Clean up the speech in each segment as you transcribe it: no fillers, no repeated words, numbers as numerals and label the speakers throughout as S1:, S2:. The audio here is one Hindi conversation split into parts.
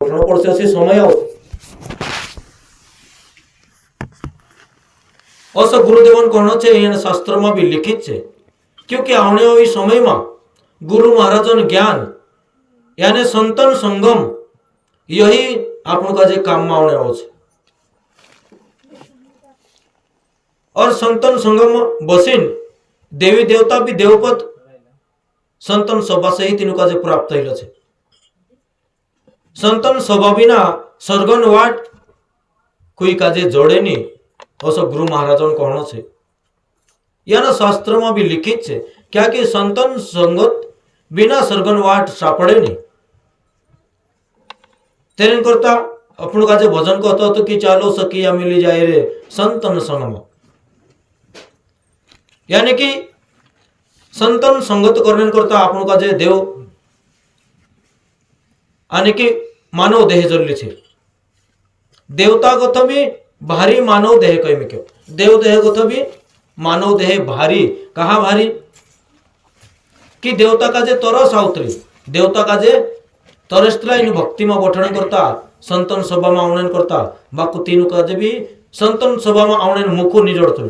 S1: पड़े से समय अस गुरुदेवन कहना चाहिए शास्त्र में भी लिखित है क्योंकि आने वाली समय में गुरु महाराजन ज्ञान यानी संतन संगम यही आपण का जे काम में आने वाला है। और संतन संगम बसिन देवी देवता भी देवपद संतन सभा से ही तीनों का जे प्राप्त है। संतन सभा बिना स्वर्गन वाट कोई काजे जोड़े नहीं असो गुरु महाराजन कहना है। याना शास्त्र में भी लिखित है क्या कि संतन संगत बिना स्वर्गन वाट सापड़े नहीं। तेरे करता अपन का जे भजन कहता तो कि चालो सकिया मिली जाए रे संतन संगम यानी कि संतन संगत करने करता अपन का जे देव आने की मानव देह जल्ली छे देवता गथ भी भारी मानव देह कही में क्यों देव देह गथ भी मानव देह भारी कहा भारी कि देवता का जे तरस आवतरी देवता का जे तरसला इन भक्ति में बठन करता संतन सभा में आउन करता बाकु तीन का जे भी संतन सभा में आउन मुखो निजड़तलु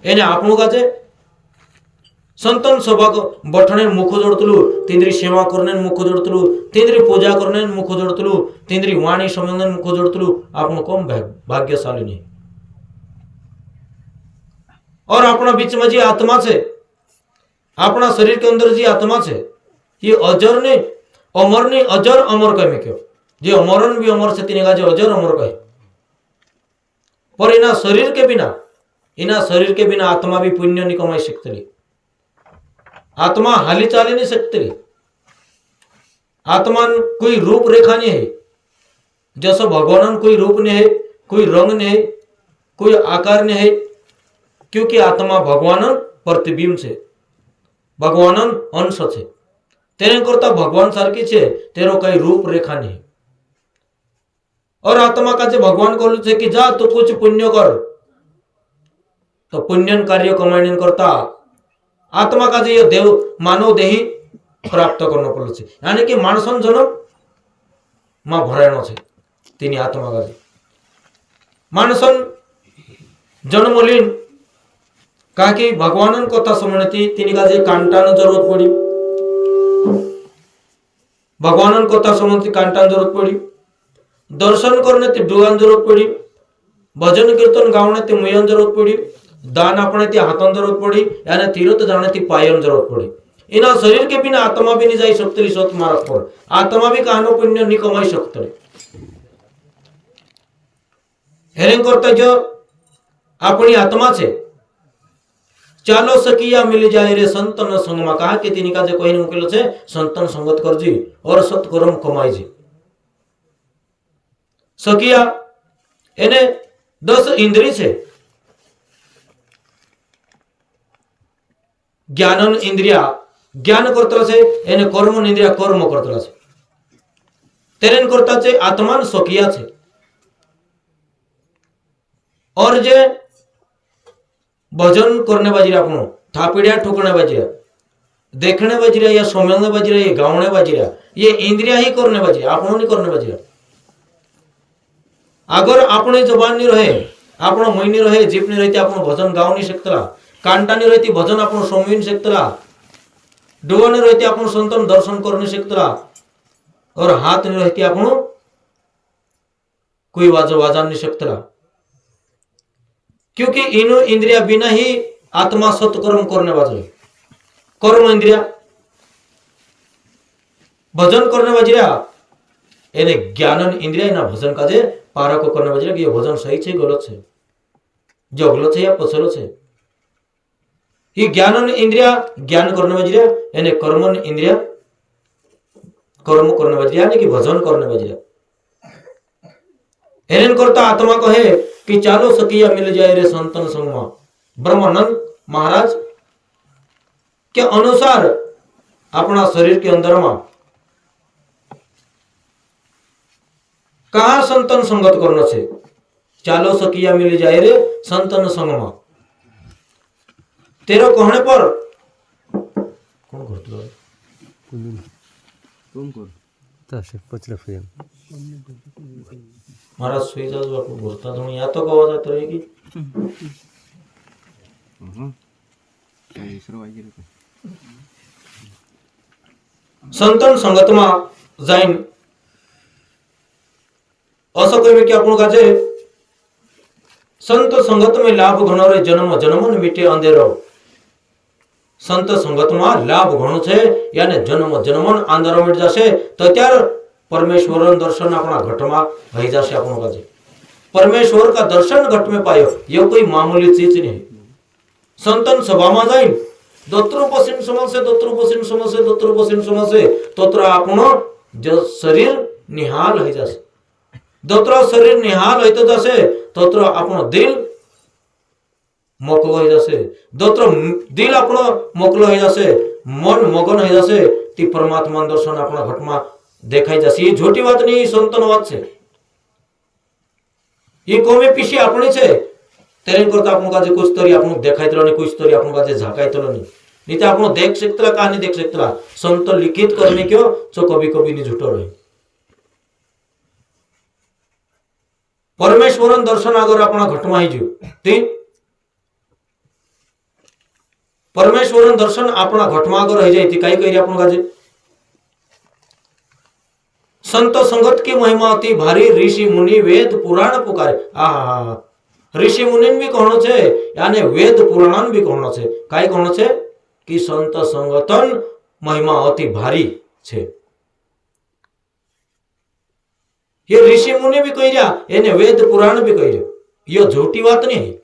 S1: एने आपनु का जे संतन सभा को बठने मुख जोड़तलु तिंद्री सेवा करने मुख जोड़तलु तिंद्री पूजा करने मुख जोड़तलु तिंद्री वाणी संबंधन मुख जोड़तलु आपनो कम भाग्यशाली नहीं। और अपना बीच में जी आत्मा से अपना शरीर के अंदर जी आत्मा से ये अजर ने अमर ने अजर अमर कहे में क्यों जे अमरन भी अमर से तीन का जो अजर अमर कहे पर इना शरीर के बिना आत्मा भी पुण्य नहीं कमाई सकती। आत्मा हाली चाली नहीं सकती। आत्मा कोई रूप रेखा नहीं है जैसा भगवान कोई रूप नहीं है कोई रंग नहीं है कोई आकार नहीं है क्योंकि आत्मा भगवान प्रतिबिंब से भगवान अंश है तेरे करता भगवान सारखी छे तेरो कई रूप रेखा नहीं। और आत्मा का जे भगवान कहलु छे कि जा तू कुछ पुण्य कर तो पुण्यन कार्य कमाईने करता आत्मा का जे देव मानव देही प्राप्त करना पड़े छे यानी कि मानसन जन्म मां भरायणो छे तेनी आत्मा का मानसन जन्म लीन कहा कि भगवान कथा समझती तीन का जे कांटान जरूरत पड़ी भगवान कथा समझती कांटान जरूरत पड़ी दर्शन करने ती डुगान जरूरत पड़ी भजन कीर्तन गावने ती मुयन जरूरत पड़ी दान अपने ती हाथन जरूरत पड़ी यानी तीर्थ जाने ती पायन जरूरत पड़ी। इना शरीर के बिना आत्मा भी नहीं जाई सकती सत मार्ग पर आत्मा भी कहनो पुण्य नहीं कमाई सकते। हेरें करता जो अपनी आत्मा से चालो सकिया मिल जाए रे संतन संग में कहा कि तीन का जे कोई मुकेलो छे संतन संगत कर जी और सत्कर्म कमाई जी। सकिया एने 10 इंद्रिय छे ज्ञानन इंद्रिया ज्ञान करता छे एने कर्म इंद्रिया कर्म करता छे तेरेन करता छे आत्मान सकिया छे। और जे भजन करने बाजीरा अपनो थापड़िया ठोकने बाजीरा देखने बाजीरा या समझने बाजीरा या गावने बाजीरा ये इंद्रिया ही करने बाजीरा अपनो नहीं करने बाजीरा। अगर अपने जबान नहीं रहे अपनो मुंह नहीं रहे जीभ नहीं रहती अपनो भजन गाव नहीं सकता कांटा नहीं रहती भजन अपनो समझ नहीं सकता डोवा नहीं रहती अपनो संतन दर्शन कर नहीं सकता और हाथ नहीं रहती अपनो कोई वाजा नहीं सकता क्योंकि इन इंद्रिया बिना ही आत्मा सत्कर्म करने बाजरे कर्म इंद्रिया भजन करने बाजरिया एने ज्ञानन इंद्रिया ना भजन का जे पारा को करने बाजरे कि ये भजन सही छे गलत छे जो गलत छे या पसलो छे ये ज्ञानन इंद्रिया ज्ञान करने बाजरिया एने कर्मन इंद्रिया कर्म करने बाजरिया यानी कि भजन करने बाजरिया। हेरेन करता आत्मा कहे कि चालो सकिया मिल जाए रे संतन संगमा ब्रह्मानंद महाराज के अनुसार अपना शरीर के अंदर में कहा संतन संगत करना छे चालो सकिया मिल जाए रे संतन संगमा तेरो कहने पर कौन करतो कौन कर महाराज सुई जाओ बापू बोलता तो या तो कवा जात रहेगी संतन संगत में जाइन असं कहे कि आपण काजे संत संगत में लाभ घणो रे जन्म जन्मन मिटे अंधेरो संत संगत में लाभ घणो छे याने जन्म जन्मन अंधेरो मिट जाशे तो त्यार परमेश्वर दर्शन अपना घट में भई जाशे आपण काजे परमेश्वर का दर्शन घट में पायो ये कोई मामूली चीज नहीं संतन सभा में जाइन दोत्रोपसीन समस्या दोत्रोपसीन समस्या दोत्रोपसीन समस्या तोत्र आपण जो शरीर निहाल हो जाशे दोत्र शरीर निहाल होते जासे तोत्र आपण दिल मोकलो हो जासे दोत्र दिल आपण मोकलो हो जासे मन मगन हो जासे ती परमात्मा दर्शन अपना घट में देखाई जासे ये झूठी बात नहीं संतन बात छे ये कोमे पीछे अपनी छे तेरे करता आपण काजे कुछ तरी आपण देखायतलो नहीं कुछ तरी आपण काजे झाकायतलो नहीं तो आपण देख सकतला कहानी देख सकतला संत लिखित करने क्यों जो कभी कभी नहीं झूठो रहे परमेश्वर दर्शन अगर अपना घट में आई जी परमेश्वर दर्शन अपना घट में अगर रह जाए कई कही अपन काजे संत संगत की महिमा अति भारी ऋषि मुनि वेद पुराण पुकारे आहा ऋषि मुनि भी कहनो छे यानी वेद पुराण भी कहनो छे काई कहनो छे कि संत संगतन महिमा अति भारी छे ये ऋषि मुनि भी कही रहा एने वेद पुराण भी कही रहा ये झूठी बात नहीं है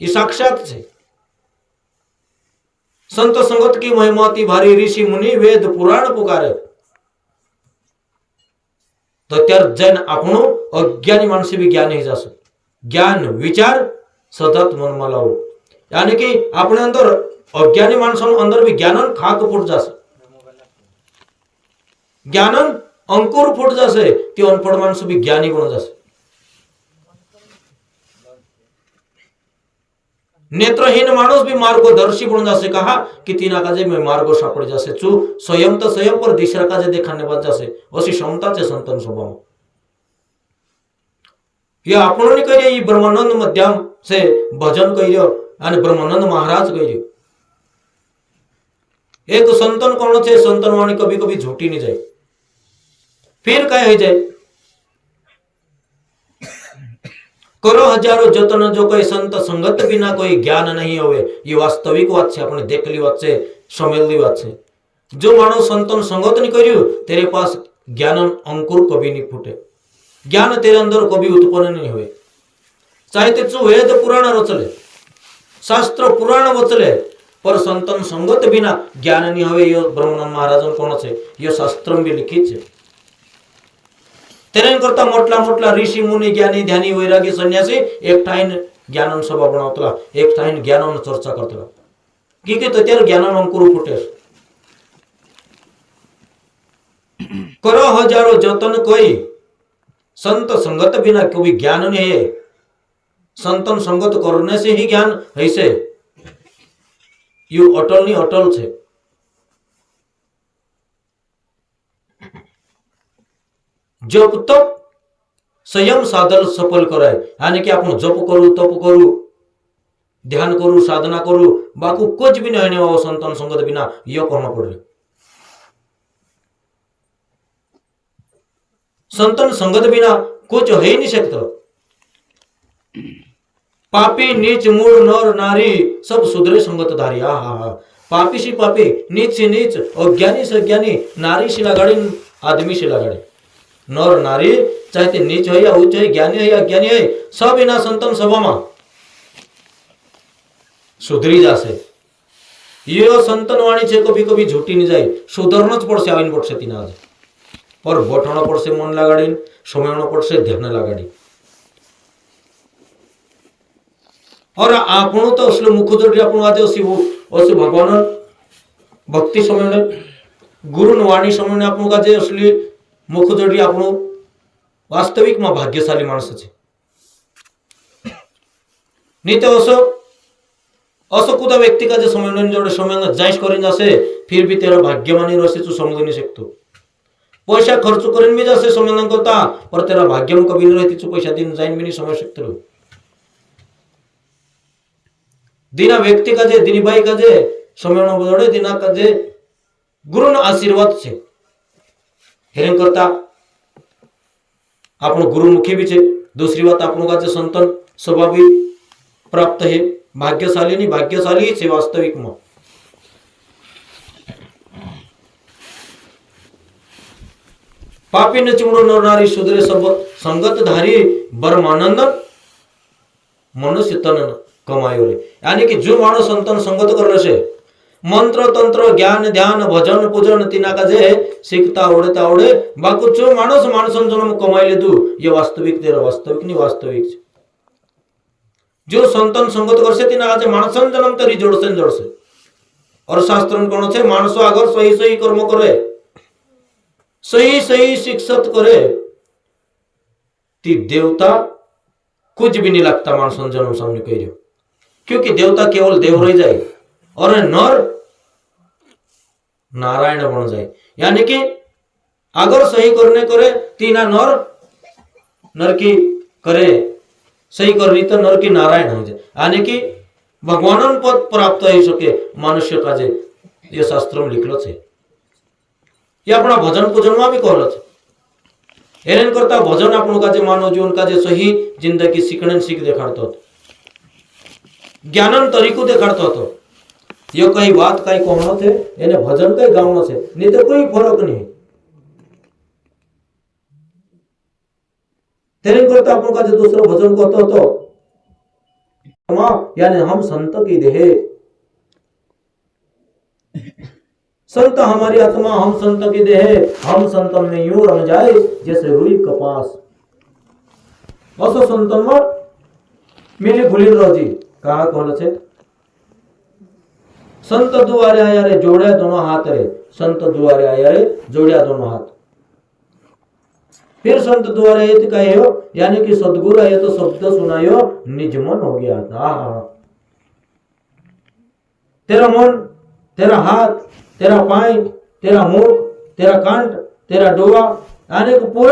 S1: ये साक्षात है संत संगत की महिमा अति भारी ऋषि मुनि वेद पुराण पुकारे तो त्यार जैन आपनो अज्ञानी मानस भी ज्ञान ही जासो ज्ञान विचार सतत मन में लाओ यानी कि अपने अंदर अज्ञानी मानसन अंदर भी ज्ञानन खाक फुट जासे ज्ञानन अंकुर फुट जासे ती अनपढ़ मानस भी ज्ञानी बन जासे नेत्रहीन मानुस भी मार्गदर्शी बन जासे कहा कि तीना काजे में मार्ग सापड़ जासे चू स्वयं तो स्वयं पर दिशा काजे देखाने बच जासे अशी क्षमता छे संतन स्वभाव ये आपनो ने कहियो ये ब्रह्मानंद मध्यम से भजन कहियो અને ब्रह्मानंद महाराज कहियो एक संतन कौन छे संतन वाणी कभी कभी झूठी नहीं जाए फिर कहे हो जाए करो हजारों जतन जो कोई संत संगत बिना कोई ज्ञान नहीं होवे ये वास्तविक बात छे अपने देखली बात छे समेलली बात छे जो मानो संतन संगत नहीं करियो तेरे पास ज्ञान अंकुर कभी नहीं फूटे ज्ञान तेरे अंदर कभी उत्पन्न नहीं हुए चाहे ते वेद पुराण रचले शास्त्र पुराण वचले पर संतन संगत बिना ज्ञान नहीं हुए ये ब्रह्मानंद महाराज कौन छे ये शास्त्र भी लिखित छे तेरे करता मोटला मोटला ऋषि मुनि ज्ञानी ध्यानी वैरागी सन्यासी एक ठाईन ज्ञानन सभा बनावतला एक ठाईन ज्ञानन चर्चा करतला की तो त्यार ज्ञानन अंकुर फुटे करो हजारों जतन कोई संत संगत बिना कभी ज्ञान नहीं है संतन संगत करने से ही ज्ञान है से यू अटल नहीं अटल छे जप तप संयम साधन सफल कराए यानी कि आप जप करू तप करू ध्यान करू साधना करू बाकू कुछ भी नहीं होने संतन संगत बिना यो करना पड़े संतन संगत बिना कुछ हो ही नहीं सकता पापी नीच मूढ़ नर नारी सब सुधरे संगत धारी हा पापी से पापी नीच से नीच अज्ञानी से अज्ञानी नारी से लगाड़ी आदमी से लगाड़ी नर नारी चाहे ते नीच हो या उच्च है ज्ञानी है या अज्ञानी है सब इना संतन सभा में सुधरी जासे ये संतन वाणी छे कभी कभी झूठी नहीं जाए सुधरना पड़से आवीन पड़से तीना आज पर बोठना पड़से मन लगाड़ी समयना पड़से ध्यान लगाड़ी और आपणो तो असले मुख जोड़ी आपण आज असी भगवान भक्ति समय गुरु वाणी समय आपण काजे असली मुख जोड़ी आपण वास्तविक में भाग्यशाली माणस छे नहीं तो असो कुदा व्यक्ति का जो समय जोड़े समय जाइश करें जासे फिर भी तेरा भाग्यवानी रसे तू समझ नहीं सकतो पैसा खर्च करेन भी जैसे संबंधन करता पर तेरा भाग्य में कभी नहीं रहती पैसा दिन जाइन भी नहीं समझ सकते दिना व्यक्ति का जे दिनी बाई का जे समय बदले दिना का जे गुरु न आशीर्वाद छे हेरेन करता આપણો ગુરુમુખી भी છે दूसरी बात આપણો का जे संतन स्वभावी प्राप्त है भाग्यशाली नहीं भाग्यशाली है वास्तविक में पापी न चिमड़ो नर नारी सुधरे सब संगत धारी बरमानंद मनुष्य तन कमायो रे यानी कि जो माणस संतन संगत कर से मंत्र तंत्र ज्ञान ध्यान भजन पूजन तीना का जे सीखता आवड़े बाकू जो माणस माणसन जन्म कमाई लेदू ये वास्तविक तेरा वास्तविक नहीं वास्तविक जो संतन संगत कर से तीना का जे माणसन जन्म तरी जोड़से और शास्त्र कोण छे माणसो अगर सही सही कर्म करे सही सही शिक्षित करे ती देवता कुछ भी नहीं लगता मानसन जन्म सामने कह रहे क्योंकि देवता केवल देव रह जाए और नर नारायण बन जाए यानी कि अगर सही करने करे तीना नर की करे सही करनी तो नर की नारायण हो जाए यानी कि भगवान पद प्राप्त हो सके मनुष्य का जे ये शास्त्र में लिखलो छे ये अपना भजन पूजन में भी कहलो छे एरन करता भजन आपन का जे मानव जीवन का जे सही जिंदगी सीखने सीख देखाड़तो ज्ञानन तरीको देखाड़तो तो ये कई बात कई कहनो थे एने भजन कई गावनो छे नहीं तो कोई फर्क नहीं तेरे करता आपन का जे दूसरो भजन कहतो तो यानी हम संत की देह संत हमारी आत्मा हम संत की देह हम संतन में यूं रम जाए जैसे रुई कपास असो संतन में मिली भूली रोजी कहा कौन छे संत दुआरे आया रे जोड़े दोनों हाथ रे संत दुआरे आया रे जोड़िया दोनों हाथ फिर संत द्वारा ये कहे हो यानी कि सदगुरु आए तो शब्द सुनायो निज मन हो गया तेरा मन तेरा हाथ तेरा पाय तेरा मुख तेरा कंठ तेरा डोवा यानी कि पूरा